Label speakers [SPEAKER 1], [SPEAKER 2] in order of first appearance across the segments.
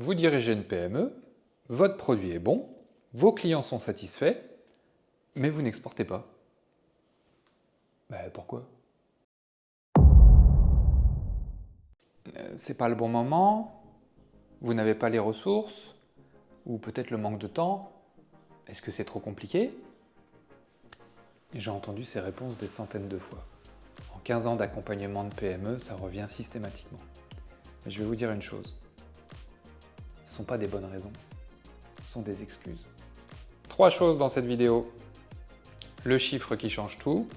[SPEAKER 1] Vous dirigez une PME, votre produit est bon, vos clients sont satisfaits, mais vous n'exportez pas. Pourquoi? C'est pas le bon moment, vous n'avez pas les ressources, ou peut-être le manque de temps. Est-ce que c'est trop compliqué? J'ai entendu ces réponses des centaines de fois. En 15 ans d'accompagnement de PME, ça revient systématiquement. Mais je vais vous dire une chose. Ce ne sont pas des bonnes raisons, ce sont des excuses. 3 choses dans cette vidéo. Le chiffre qui change tout,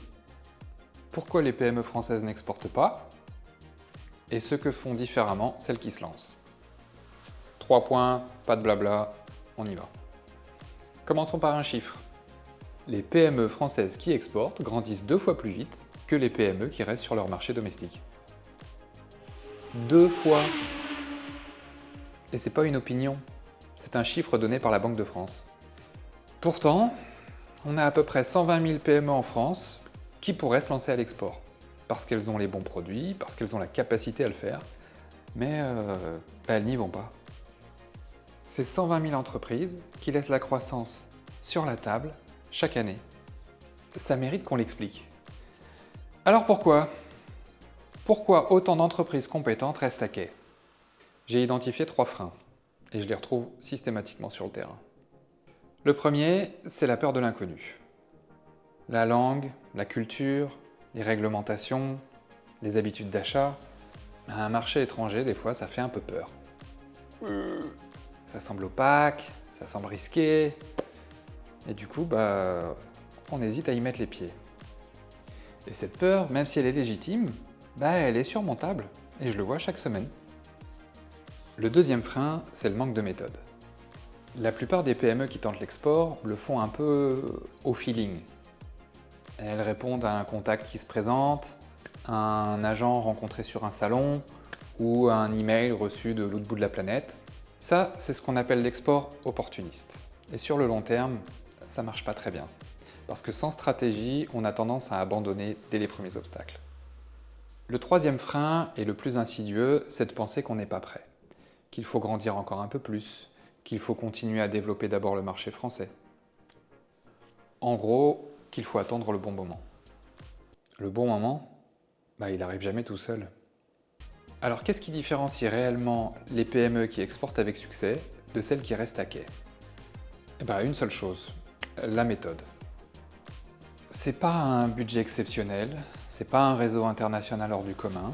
[SPEAKER 1] pourquoi les PME françaises n'exportent pas, et ce que font différemment celles qui se lancent. 3 points, pas de blabla, on y va. Commençons par un chiffre. Les PME françaises qui exportent grandissent 2 fois plus vite que les PME qui restent sur leur marché domestique. 2 fois! Et c'est pas une opinion, c'est un chiffre donné par la Banque de France. Pourtant, on a à peu près 120 000 PME en France qui pourraient se lancer à l'export, parce qu'elles ont les bons produits, parce qu'elles ont la capacité à le faire, mais elles n'y vont pas. C'est 120 000 entreprises qui laissent la croissance sur la table chaque année. Ça mérite qu'on l'explique. Alors pourquoi? Pourquoi autant d'entreprises compétentes restent à quai? J'ai identifié 3 freins, et je les retrouve systématiquement sur le terrain. Le premier, c'est la peur de l'inconnu. La langue, la culture, les réglementations, les habitudes d'achat. Un marché étranger, des fois, ça fait un peu peur. Ça semble opaque, ça semble risqué, et du coup, on hésite à y mettre les pieds. Et cette peur, même si elle est légitime, elle est surmontable, et je le vois chaque semaine. Le deuxième frein, c'est le manque de méthode. La plupart des PME qui tentent l'export le font un peu au feeling. Elles répondent à un contact qui se présente, à un agent rencontré sur un salon, ou à un email reçu de l'autre bout de la planète. Ça, c'est ce qu'on appelle l'export opportuniste. Et sur le long terme, ça marche pas très bien. Parce que sans stratégie, on a tendance à abandonner dès les premiers obstacles. Le troisième frein, et le plus insidieux, c'est de penser qu'on n'est pas prêt. Qu'il faut grandir encore un peu plus, qu'il faut continuer à développer d'abord le marché français. En gros, qu'il faut attendre le bon moment. Le bon moment, il n'arrive jamais tout seul. Alors qu'est-ce qui différencie réellement les PME qui exportent avec succès de celles qui restent à quai? Une seule chose, la méthode. C'est pas un budget exceptionnel, c'est pas un réseau international hors du commun,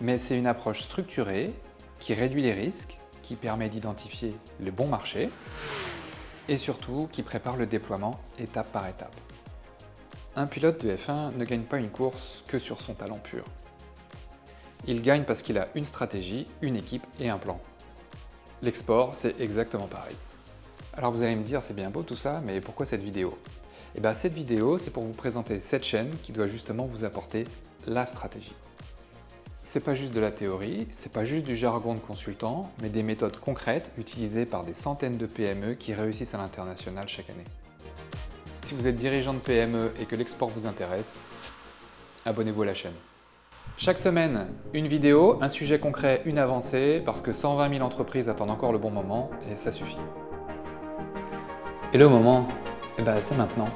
[SPEAKER 1] mais c'est une approche structurée qui réduit les risques, qui permet d'identifier les bons marchés et surtout qui prépare le déploiement étape par étape. Un pilote de F1 ne gagne pas une course que sur son talent pur. Il gagne parce qu'il a une stratégie, une équipe et un plan. L'export, c'est exactement pareil. Alors vous allez me dire, c'est bien beau tout ça, mais pourquoi cette vidéo? Cette vidéo, c'est pour vous présenter cette chaîne qui doit justement vous apporter la stratégie. C'est pas juste de la théorie, c'est pas juste du jargon de consultant, mais des méthodes concrètes utilisées par des centaines de PME qui réussissent à l'international chaque année. Si vous êtes dirigeant de PME et que l'export vous intéresse, abonnez-vous à la chaîne. Chaque semaine, une vidéo, un sujet concret, une avancée, parce que 120 000 entreprises attendent encore le bon moment, et ça suffit. Et le moment, c'est maintenant.